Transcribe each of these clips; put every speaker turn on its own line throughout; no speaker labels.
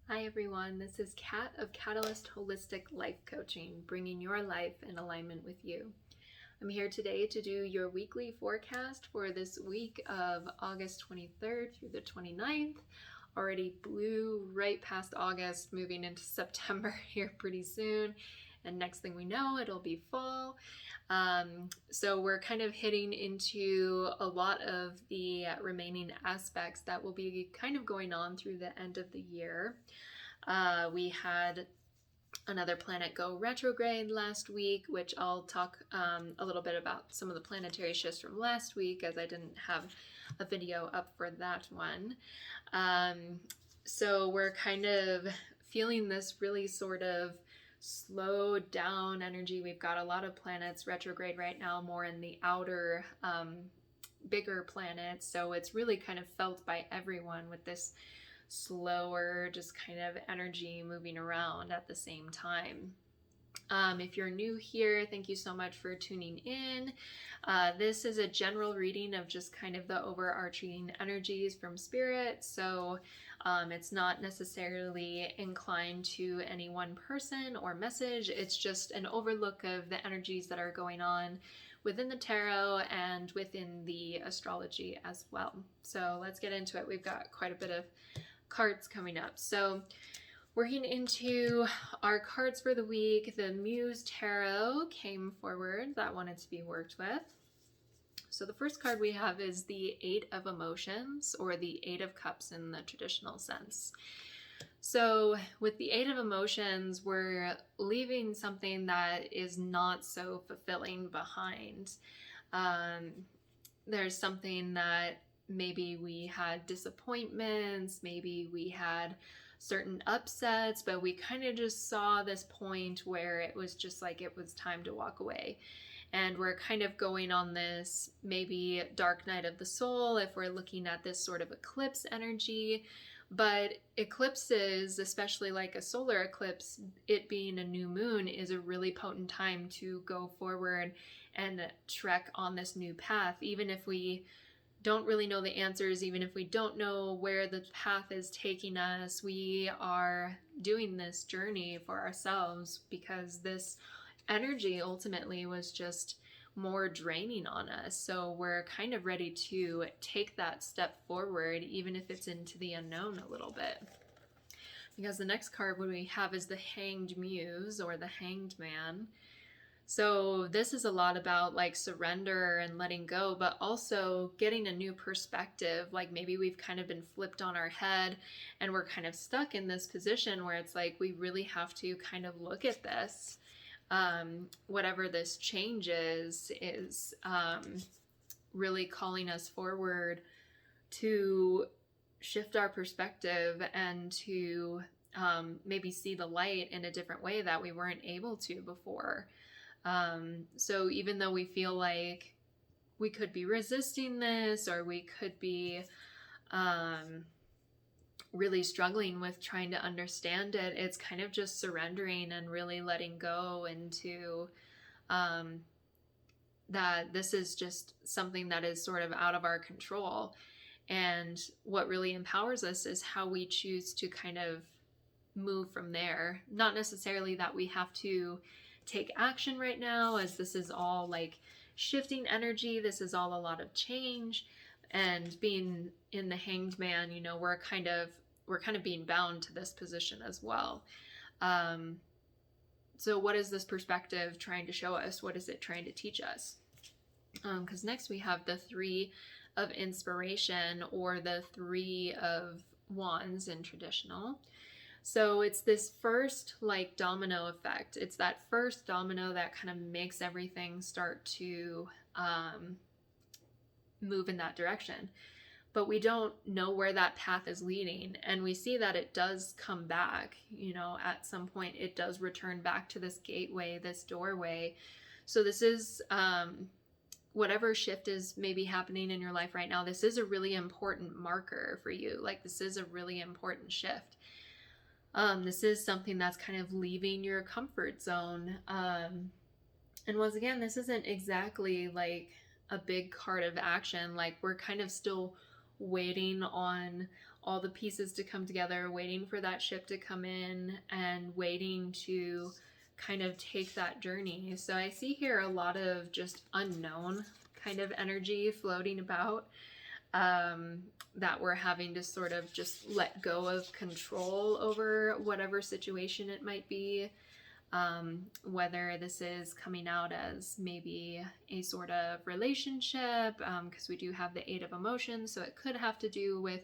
Hi everyone, this is Kat of Catalyst Holistic Life Coaching, bringing your life in alignment with you. I'm here today to do your weekly forecast for this week of August 23rd through the 29th. Already blew right past August, moving into September here pretty soon. And next thing we know, it'll be fall. So we're kind of hitting into a lot of the remaining aspects that will be kind of going on through the end of the year. We had another planet go retrograde last week, which I'll talk a little bit about some of the planetary shifts from last week, as I didn't have a video up for that one. So we're kind of feeling this really sort of slowed down energy. We've got a lot of planets retrograde right now, more in the outer, bigger planets. So it's really kind of felt by everyone with this slower, just kind of energy moving around at the same time. If you're new here, thank you so much for tuning in. This is a general reading of just kind of the overarching energies from Spirit. So it's not necessarily inclined to any one person or message. It's just an overlook of the energies that are going on within the tarot and within the astrology as well. So let's get into it. We've got quite a bit of cards coming up. So working into our cards for the week, the Muse Tarot came forward that wanted to be worked with. So the first card we have is the Eight of Emotions, or the Eight of Cups in the traditional sense. So with the Eight of Emotions, we're leaving something that is not so fulfilling behind. There's something that maybe we had disappointments, maybe we had certain upsets, but we kind of just saw this point where it was just like it was time to walk away. And we're kind of going on this maybe dark night of the soul if we're looking at this sort of eclipse energy. But eclipses, especially like a solar eclipse, it being a new moon, is a really potent time to go forward and trek on this new path. Even if we don't really know the answers, even if we don't know where the path is taking us, we are doing this journey for ourselves because this energy ultimately was just more draining on us. So we're kind of ready to take that step forward, even if it's into the unknown a little bit. Because the next card we have is the Hanged Muse, or the Hanged Man. So this is a lot about like surrender and letting go, but also getting a new perspective. Like maybe we've kind of been flipped on our head and we're kind of stuck in this position where it's like we really have to kind of look at this. Whatever this change is really calling us forward to shift our perspective and to maybe see the light in a different way that we weren't able to before. So even though we feel like we could be resisting this, or we could be really struggling with trying to understand it, it's kind of just surrendering and really letting go into that this is just something that is sort of out of our control. And what really empowers us is how we choose to kind of move from there. Not necessarily that we have to take action right now, as this is all like shifting energy. This is all a lot of change. And being in the Hanged Man, you know, we're kind of being bound to this position as well. So what is this perspective trying to show us? What is it trying to teach us? Because next we have the Three of Inspiration, or the Three of Wands in traditional. So it's this first like domino effect. It's that first domino that kind of makes everything start to move in that direction. But we don't know where that path is leading. And we see that it does come back, you know, at some point it does return back to this gateway, this doorway. So this is whatever shift is maybe happening in your life right now. This is a really important marker for you. Like this is a really important shift. This is something that's kind of leaving your comfort zone. And once again, this isn't exactly like a big card of action. Like we're kind of still waiting on all the pieces to come together, waiting for that ship to come in and waiting to kind of take that journey. So I see here a lot of just unknown kind of energy floating about, that we're having to sort of just let go of control over whatever situation it might be. Whether this is coming out as maybe a sort of relationship, because we do have the Eight of Emotions, so it could have to do with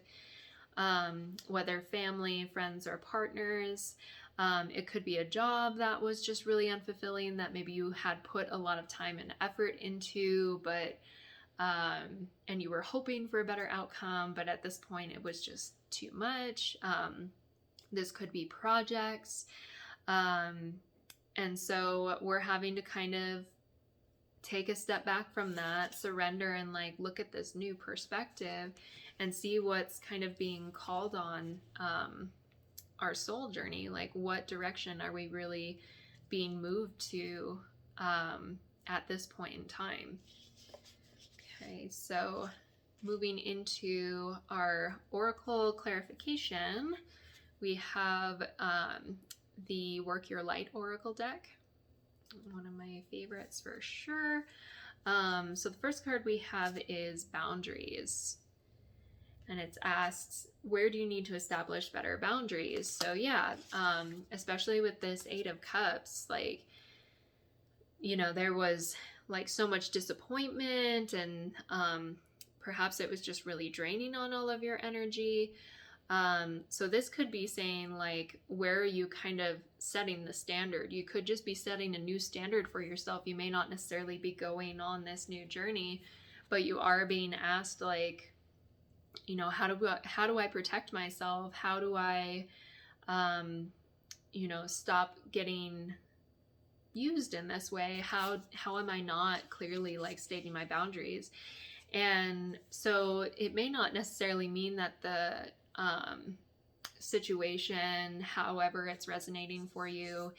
whether family, friends, or partners. It could be a job that was just really unfulfilling, that maybe you had put a lot of time and effort into, but and you were hoping for a better outcome, but at this point it was just too much. This could be projects. And so we're having to kind of take a step back from that, surrender, and like look at this new perspective and see what's kind of being called on our soul journey. Like, what direction are we really being moved to at this point in time? Okay, so moving into our oracle clarification, we have the Work Your Light Oracle deck, one of my favorites for sure. So the first card we have is Boundaries, and it's asked, where do you need to establish better boundaries? So yeah, especially with this Eight of Cups, like, you know, there was like so much disappointment, and perhaps it was just really draining on all of your energy. So this could be saying, like, where are you kind of setting the standard? You could just be setting a new standard for yourself. You may not necessarily be going on this new journey, but you are being asked, like, you know, how do I protect myself? How do I, you know, stop getting used in this way? How am I not clearly like stating my boundaries? And so it may not necessarily mean that the situation, however it's resonating for you,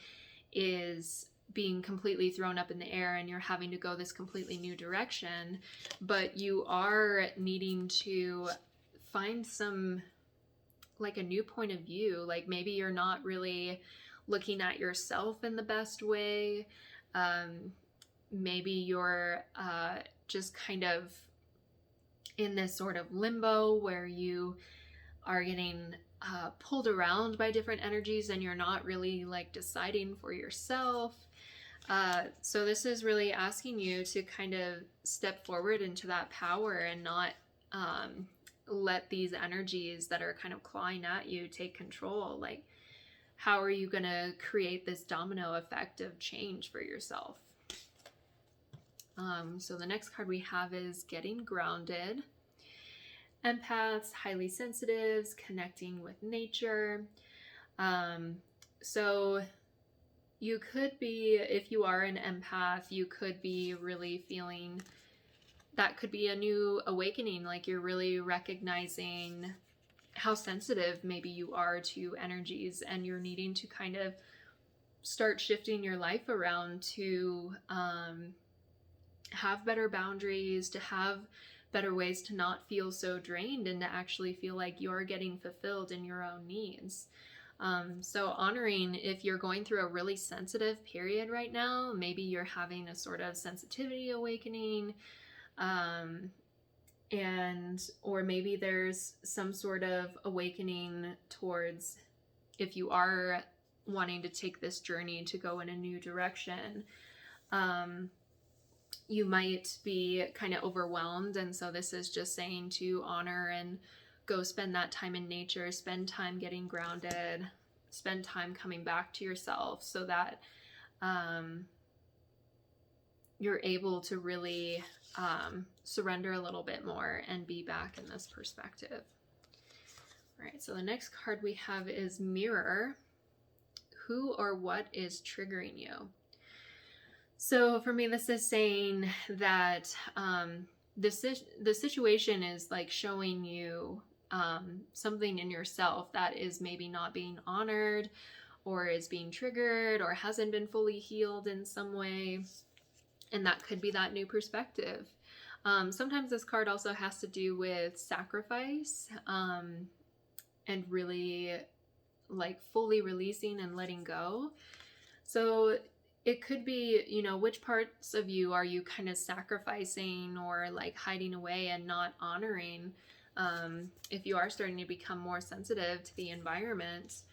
is being completely thrown up in the air and you're having to go this completely new direction, but you are needing to find some, like, a new point of view. Like, maybe you're not really looking at yourself in the best way. Maybe you're just kind of in this sort of limbo where you are getting pulled around by different energies and you're not really like deciding for yourself. So this is really asking you to kind of step forward into that power and not let these energies that are kind of clawing at you take control. Like, how are you going to create this domino effect of change for yourself? So the next card we have is Getting Grounded. Empaths, highly sensitives, connecting with nature. So you could be, if you are an empath, you could be really feeling, that could be a new awakening. Like, you're really recognizing how sensitive maybe you are to energies, and you're needing to kind of start shifting your life around to have better boundaries, to have better ways to not feel so drained and to actually feel like you're getting fulfilled in your own needs. So honoring, if you're going through a really sensitive period right now, maybe you're having a sort of sensitivity awakening, or maybe there's some sort of awakening towards, if you are wanting to take this journey to go in a new direction, you might be kind of overwhelmed. And so this is just saying to honor and go spend that time in nature, spend time getting grounded, spend time coming back to yourself, so that you're able to really surrender a little bit more and be back in this perspective. All right, so the next card we have is Mirror. Who or what is triggering you? So for me, this is saying that the situation is like showing you something in yourself that is maybe not being honored, or is being triggered, or hasn't been fully healed in some way. And that could be that new perspective. Sometimes this card also has to do with sacrifice. and really like fully releasing and letting go. So it could be, you know, which parts of you are you kind of sacrificing or like hiding away and not honoring? If you are starting to become more sensitive to the environment,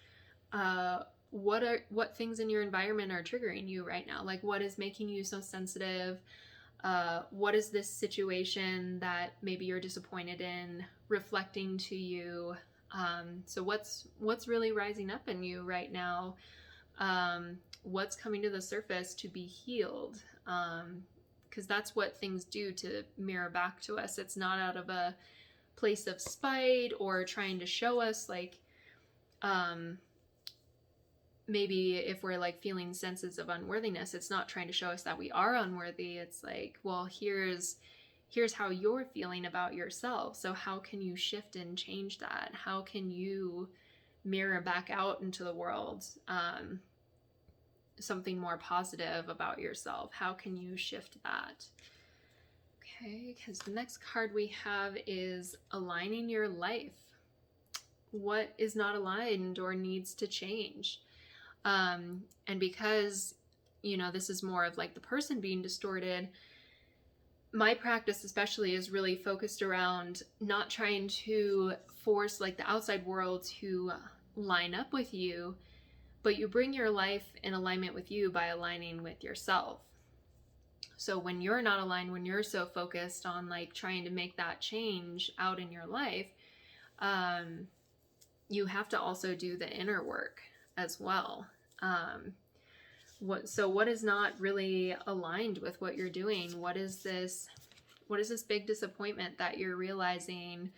what things in your environment are triggering you right now? Like, what is making you so sensitive? What is this situation that maybe you're disappointed in reflecting to you? So what's really rising up in you right now? What's coming to the surface to be healed? Because that's what things do to mirror back to us. It's not out of a place of spite or trying to show us like, maybe if we're like feeling senses of unworthiness, it's not trying to show us that we are unworthy. It's like, well, here's how you're feeling about yourself. So how can you shift and change that? How can you mirror back out into the world something more positive about yourself? How can you shift that? Okay, because the next card we have is aligning your life. What is not aligned or needs to change? And because, you know, this is more of like the person being distorted, my practice especially is really focused around not trying to force like the outside world to line up with you, but you bring your life in alignment with you by aligning with yourself. So when you're not aligned, when you're so focused on like trying to make that change out in your life, you have to also do the inner work as well. What is not really aligned with what you're doing? What is this big disappointment that you're realizing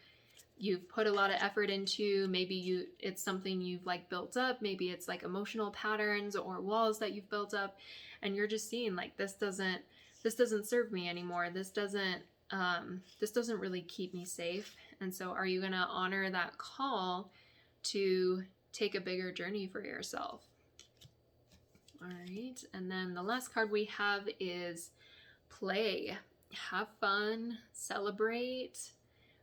you've put a lot of effort into? Maybe it's something you've like built up. Maybe it's like emotional patterns or walls that you've built up, and you're just seeing like this doesn't serve me anymore. This doesn't really keep me safe. And so are you going to honor that call to take a bigger journey for yourself? All right. And then the last card we have is play. Have fun, celebrate,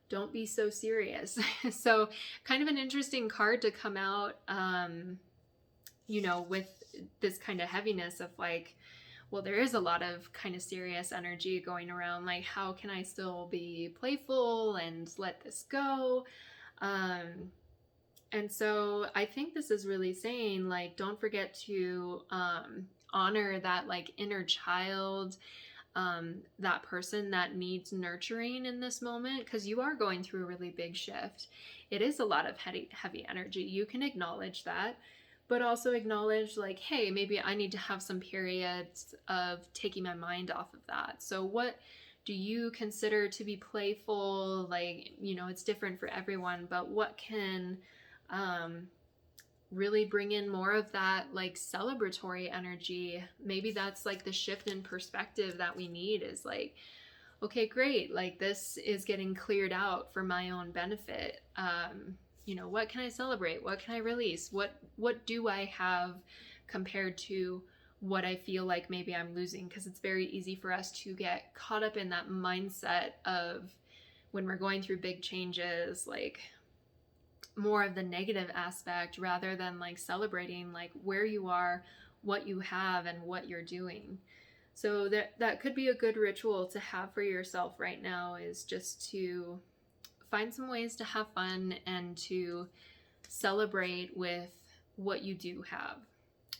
don't be so serious. So kind of an interesting card to come out, you know, with this kind of heaviness of like, well, there is a lot of kind of serious energy going around. Like, how can I still be playful and let this go? And so I think this is really saying, like, don't forget to honor that, like, inner child, that person that needs nurturing in this moment, because you are going through a really big shift. It is a lot of heavy energy. You can acknowledge that, but also acknowledge like, hey, maybe I need to have some periods of taking my mind off of that. So what do you consider to be playful? Like, you know, it's different for everyone, but what can really bring in more of that like celebratory energy? Maybe that's like the shift in perspective that we need, is like, okay, great, like this is getting cleared out for my own benefit. You know, what can I celebrate? What can I release? What do I have compared to what I feel like maybe I'm losing? Because it's very easy for us to get caught up in that mindset of when we're going through big changes, like more of the negative aspect rather than like celebrating like where you are, what you have, and what you're doing. So that could be a good ritual to have for yourself right now, is just to find some ways to have fun and to celebrate with what you do have,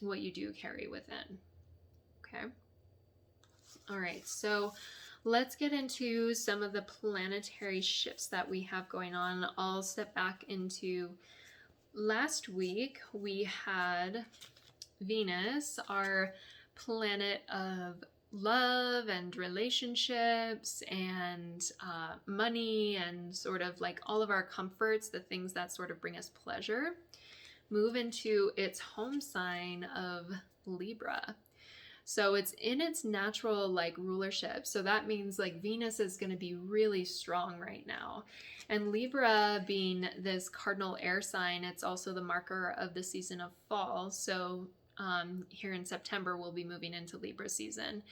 what you do carry within. Okay. All right. So let's get into some of the planetary shifts that we have going on. I'll step back into last week. We had Venus, our planet of love and relationships and money and sort of like all of our comforts, the things that sort of bring us pleasure, move into its home sign of Libra. So it's in its natural like rulership. So that means like Venus is going to be really strong right now. And Libra being this cardinal air sign, it's also the marker of the season of fall. So here in September, we'll be moving into Libra season.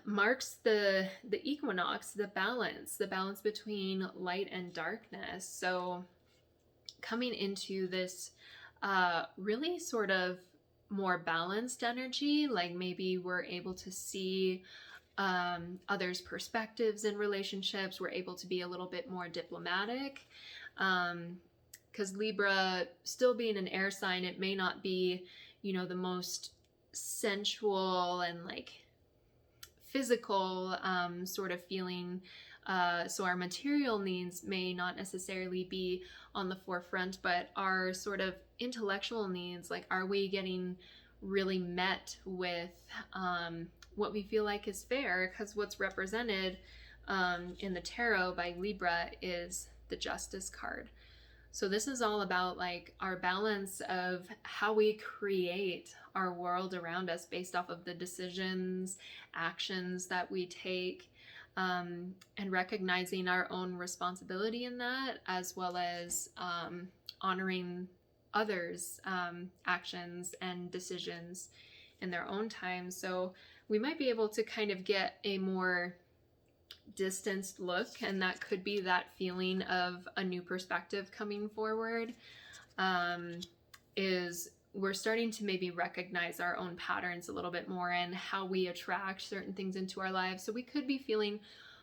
Marks the equinox, the balance between light and darkness. So coming into this really sort of more balanced energy. Like maybe we're able to see others' perspectives in relationships. We're able to be a little bit more diplomatic. Because Libra, still being an air sign, it may not be, you know, the most sensual and like physical sort of feeling. So our material needs may not necessarily be on the forefront, but our sort of intellectual needs, like, are we getting really met with what we feel like is fair? Because what's represented in the tarot by Libra is the Justice card. So this is all about like our balance of how we create our world around us based off of the decisions, actions that we take, and recognizing our own responsibility in that, as well as honoring others' actions and decisions in their own time. So we might be able to kind of get a more distanced look, and that could be that feeling of a new perspective coming forward. Is we're starting to maybe recognize our own patterns a little bit more and how we attract certain things into our lives. So we could be feeling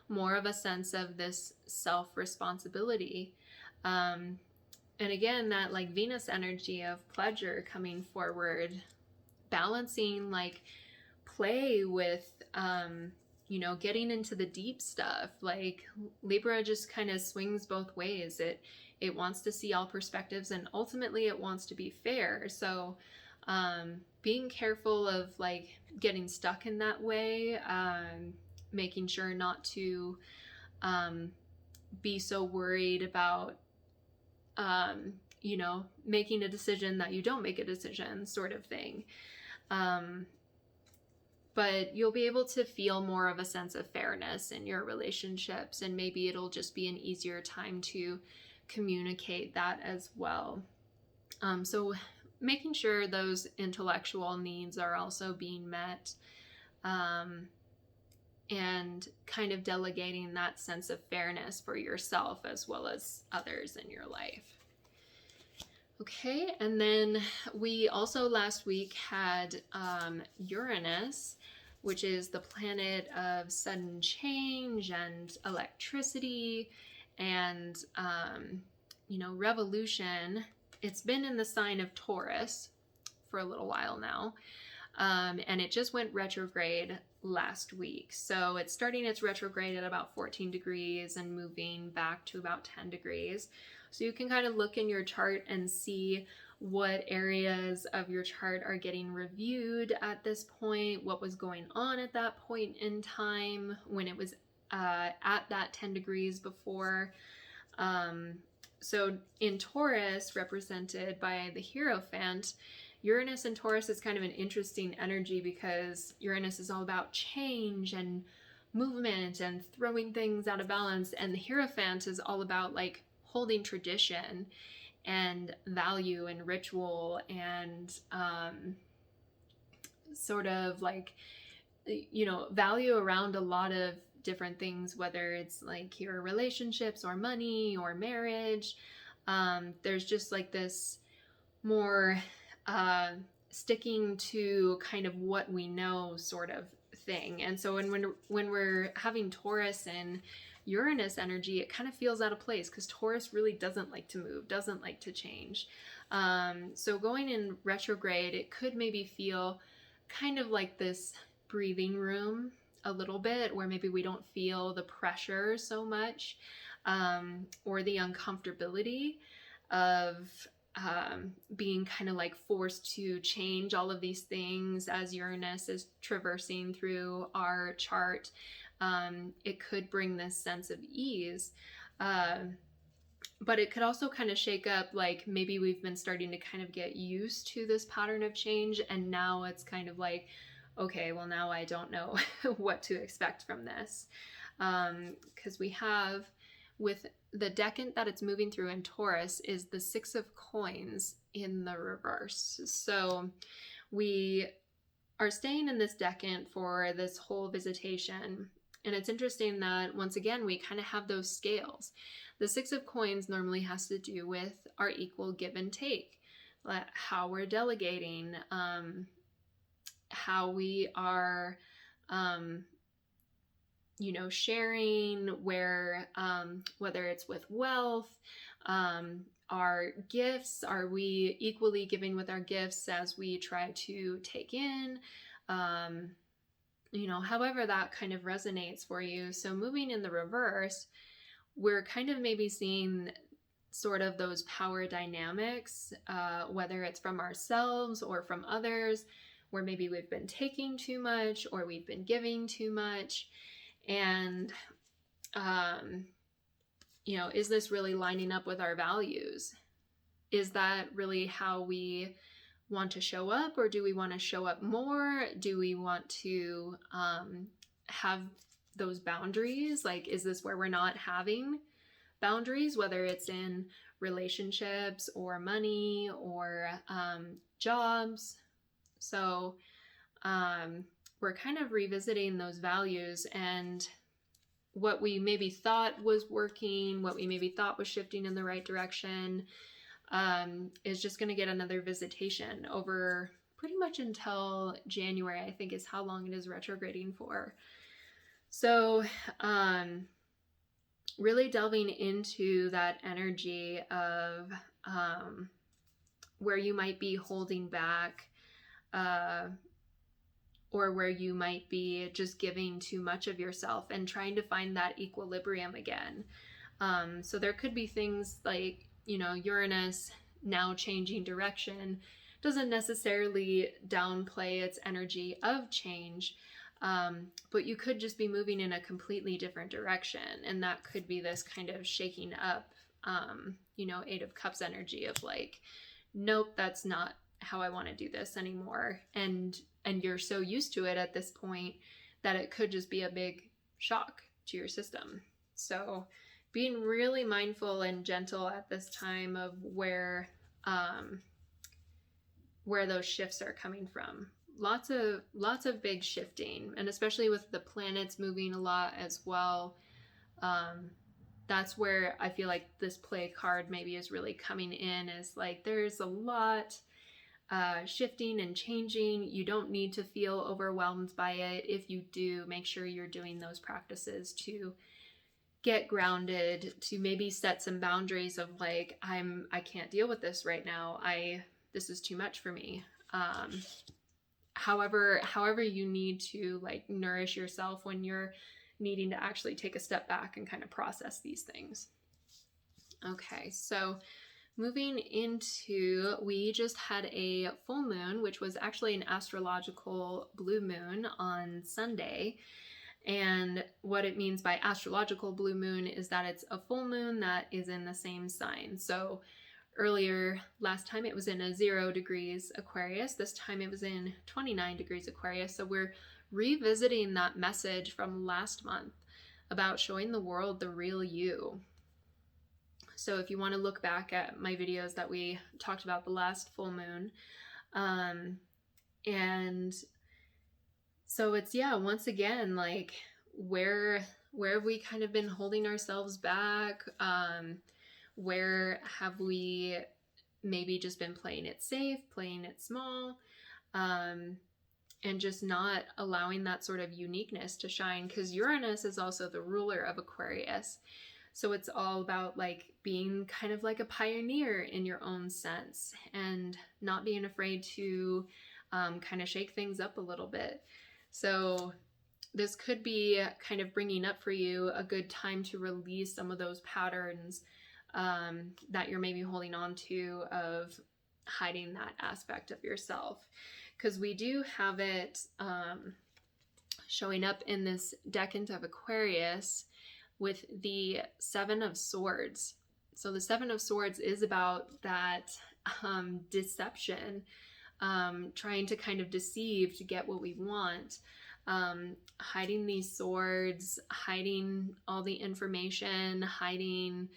more of a sense of this self-responsibility. And again, that like Venus energy of pleasure coming forward, balancing like play with, you know, getting into the deep stuff. Like Libra just kind of swings both ways. It wants to see all perspectives, and ultimately it wants to be fair. So being careful of like getting stuck in that way, making sure not to be so worried about, you know, making a decision that you don't make a decision, sort of thing. But you'll be able to feel more of a sense of fairness in your relationships, and maybe it'll just be an easier time to communicate that as well. So making sure those intellectual needs are also being met, and kind of delegating that sense of fairness for yourself as well as others in your life. Okay, and then we also last week had Uranus, which is the planet of sudden change and electricity and, you know, revolution. It's been in the sign of Taurus for a little while now, and it just went retrograde last week. So it's starting its retrograde at about 14 degrees and moving back to about 10 degrees. So you can kind of look in your chart and see what areas of your chart are getting reviewed at this point, what was going on at that point in time when it was at that 10 degrees before. So in Taurus, represented by the Hierophant, Uranus and Taurus is kind of an interesting energy because Uranus is all about change and movement and throwing things out of balance, and the Hierophant is all about like holding tradition and value and ritual and sort of like, you know, value around a lot of different things, whether it's like your relationships or money or marriage. There's just like this more sticking to kind of what we know sort of thing. And so when we're having Taurus and Uranus energy, it kind of feels out of place because Taurus really doesn't like to move, doesn't like to change. So going in retrograde, it could maybe feel kind of like this breathing room a little bit, where maybe we don't feel the pressure so much, or the uncomfortability of being kind of like forced to change all of these things as Uranus is traversing through our chart. It could bring this sense of ease, but it could also kind of shake up, like maybe we've been starting to kind of get used to this pattern of change, and now it's kind of like, okay, well now I don't know what to expect from this, because we have, with the decant that it's moving through in Taurus, is the Six of Coins in the reverse. So we are staying in this decant for this whole visitation, And it's interesting that once again, we kind of have those scales. The Six of Coins normally has to do with our equal give and take, how we're delegating, how we are, sharing, where, whether it's with wealth, our gifts, are we equally giving with our gifts as we try to take in, however that kind of resonates for you. So moving in the reverse, we're kind of maybe seeing sort of those power dynamics, whether it's from ourselves or from others, where maybe we've been taking too much or we've been giving too much. And, is this really lining up with our values? Is that really how we want to show up, or do we want to show up more? Do we want to have those boundaries? Like, is this where we're not having boundaries, whether it's in relationships or money or jobs? So we're kind of revisiting those values, and what we maybe thought was working, what we maybe thought was shifting in the right direction, is just going to get another visitation over pretty much until January, I think is how long it is retrograding for. So really delving into that energy of where you might be holding back, or where you might be just giving too much of yourself and trying to find that equilibrium again. So there could be things like, Uranus now changing direction doesn't necessarily downplay its energy of change, but you could just be moving in a completely different direction. And that could be this kind of shaking up, Eight of Cups energy of like, nope, that's not how I want to do this anymore. And you're so used to it at this point that it could just be a big shock to your system. So being really mindful and gentle at this time of where those shifts are coming from. Lots of big shifting, and especially with the planets moving a lot as well. That's where I feel like this play card maybe is really coming in, is like there's a lot shifting and changing. You don't need to feel overwhelmed by it. If you do, make sure you're doing those practices to get grounded, to maybe set some boundaries of like, I can't deal with this right now. This is too much for me. However you need to like nourish yourself when you're needing to actually take a step back and kind of process these things. Okay, so moving into, we just had a full moon, which was actually an astrological blue moon on Sunday. And what it means by astrological blue moon is that it's a full moon that is in the same sign. So earlier, last time it was in a 0 degrees Aquarius. This time it was in 29 degrees Aquarius. So we're revisiting that message from last month about showing the world the real you. So if you want to look back at my videos that we talked about the last full moon, and so it's, once again, like where have we kind of been holding ourselves back? Where have we maybe just been playing it safe, playing it small, and just not allowing that sort of uniqueness to shine? Because Uranus is also the ruler of Aquarius. So it's all about like being kind of like a pioneer in your own sense and not being afraid to kind of shake things up a little bit. So this could be kind of bringing up for you a good time to release some of those patterns that you're maybe holding on to, of hiding that aspect of yourself. Because we do have it showing up in this decant of Aquarius with the Seven of Swords. So the Seven of Swords is about that deception, trying to kind of deceive to get what we want, hiding these swords, hiding all the information, hiding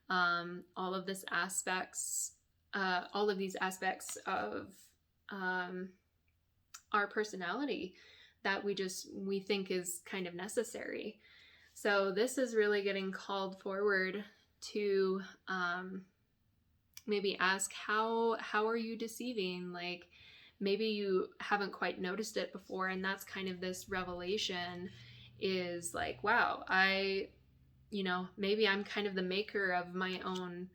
all of these aspects of our personality that we think is kind of necessary. So this is really getting called forward to maybe ask, how are you deceiving? Like, maybe you haven't quite noticed it before, and that's kind of this revelation, is like, wow, maybe I'm kind of the maker of my own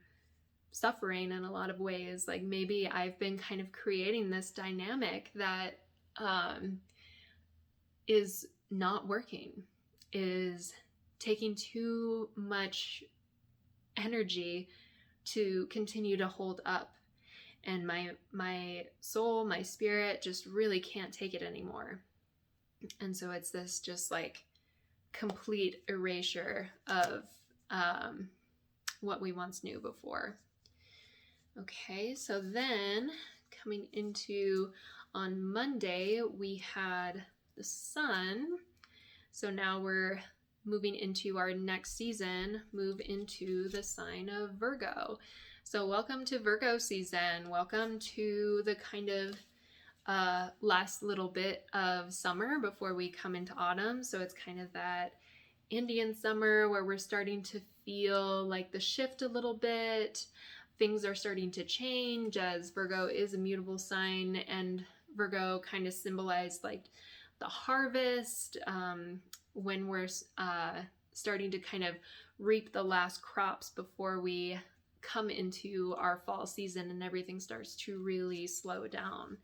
suffering in a lot of ways. Like, maybe I've been kind of creating this dynamic that is not working, is taking too much energy to continue to hold up, and my soul, my spirit just really can't take it anymore. And so it's this just like complete erasure of what we once knew before. Okay, so then coming into on Monday, we had the sun. So now we're moving into our next season, move into the sign of Virgo. So welcome to Virgo season. Welcome to the kind of last little bit of summer before we come into autumn. So it's kind of that Indian summer where we're starting to feel like the shift a little bit. Things are starting to change, as Virgo is a mutable sign, and Virgo kind of symbolized like the harvest, when we're starting to kind of reap the last crops before we come into our fall season and everything starts to really slow down.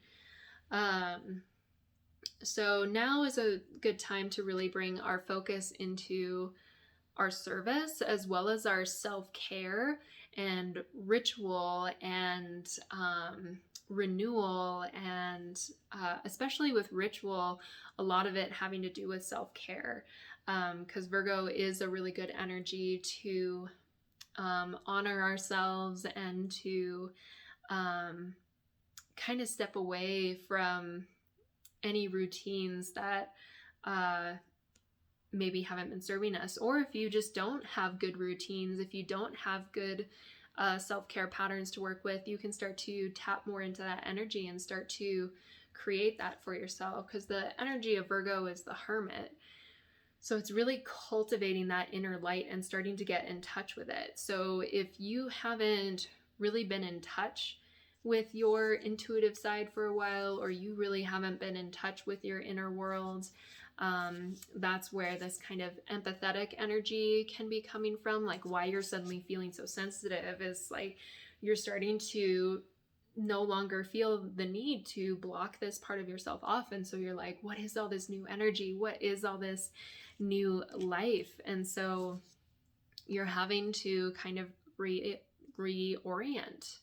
So now is a good time to really bring our focus into our service, as well as our self-care and ritual and renewal, and especially with ritual, a lot of it having to do with self-care, because Virgo is a really good energy to honor ourselves and to kind of step away from any routines that maybe haven't been serving us. Or if you just don't have good routines, if you don't have good self-care patterns to work with, you can start to tap more into that energy and start to create that for yourself, because the energy of Virgo is the hermit. So it's really cultivating that inner light and starting to get in touch with it. So if you haven't really been in touch with your intuitive side for a while, or you really haven't been in touch with your inner world, that's where this kind of empathetic energy can be coming from. Like, why you're suddenly feeling so sensitive is like you're starting to no longer feel the need to block this part of yourself off. And so you're like, what is all this new energy? What is all this new life? And so you're having to kind of reorient,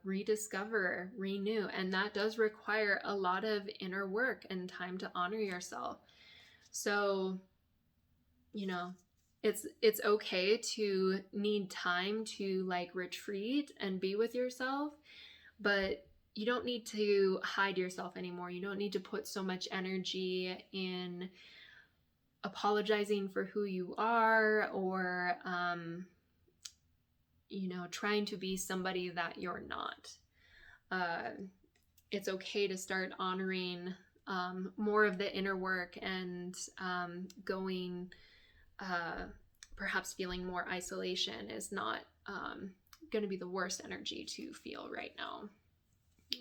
rediscover, renew. And that does require a lot of inner work and time to honor yourself. So, it's okay to need time to like retreat and be with yourself, but you don't need to hide yourself anymore. You don't need to put so much energy in apologizing for who you are, or trying to be somebody that you're not. It's okay to start honoring more of the inner work and going, perhaps feeling more isolation is not going to be the worst energy to feel right now.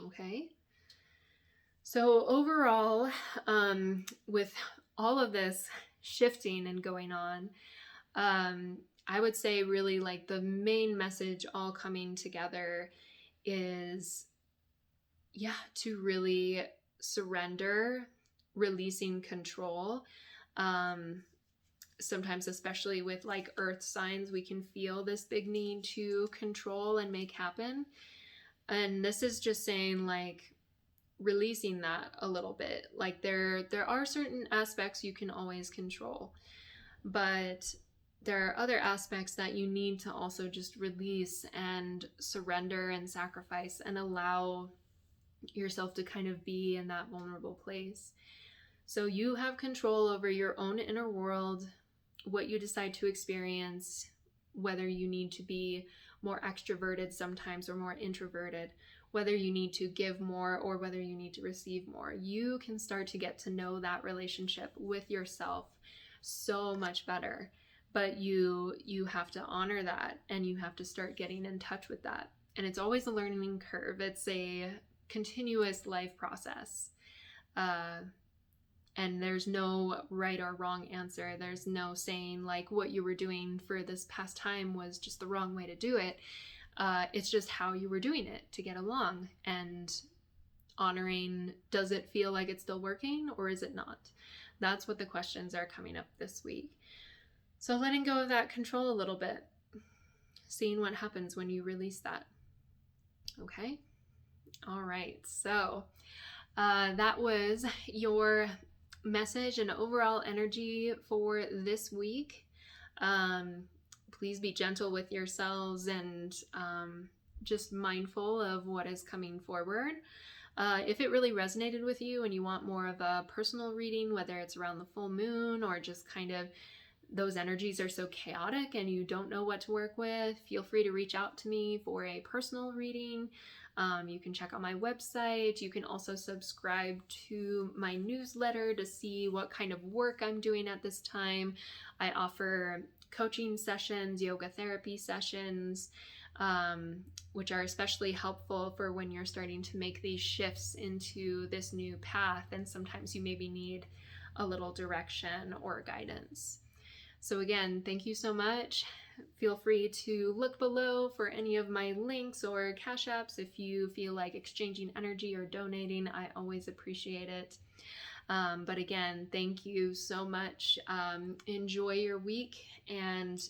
Okay. So overall, with all of this shifting and going on, I would say really like the main message all coming together is, to really surrender, releasing control. Sometimes, especially with like earth signs, we can feel this big need to control and make happen. And this is just saying like releasing that a little bit. Like there are certain aspects you can always control, but there are other aspects that you need to also just release and surrender and sacrifice and allow yourself to kind of be in that vulnerable place. So you have control over your own inner world, what you decide to experience, whether you need to be more extroverted sometimes or more introverted, whether you need to give more or whether you need to receive more. You can start to get to know that relationship with yourself so much better. But you have to honor that, and you have to start getting in touch with that. And it's always a learning curve. It's a continuous life process. And there's no right or wrong answer. There's no saying like what you were doing for this past time was just the wrong way to do it. It's just how you were doing it to get along, and honoring, does it feel like it's still working or is it not? That's what the questions are coming up this week. So letting go of that control a little bit, seeing what happens when you release that. Okay? All right. So that was your message and overall energy for this week. Please be gentle with yourselves and just mindful of what is coming forward. If it really resonated with you and you want more of a personal reading, whether it's around the full moon or just kind of those energies are so chaotic and you don't know what to work with, feel free to reach out to me for a personal reading. You can check out my website. You can also subscribe to my newsletter to see what kind of work I'm doing at this time. I offer coaching sessions, yoga therapy sessions, which are especially helpful for when you're starting to make these shifts into this new path, and sometimes you maybe need a little direction or guidance. So again, thank you so much. Feel free to look below for any of my links or cash apps if you feel like exchanging energy or donating. I always appreciate it. But again, thank you so much. Enjoy your week and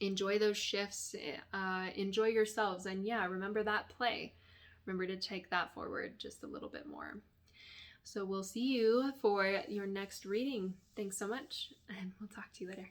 enjoy those shifts. Enjoy yourselves. And yeah, remember that play. Remember to take that forward just a little bit more. So we'll see you for your next reading. Thanks so much, and we'll talk to you later.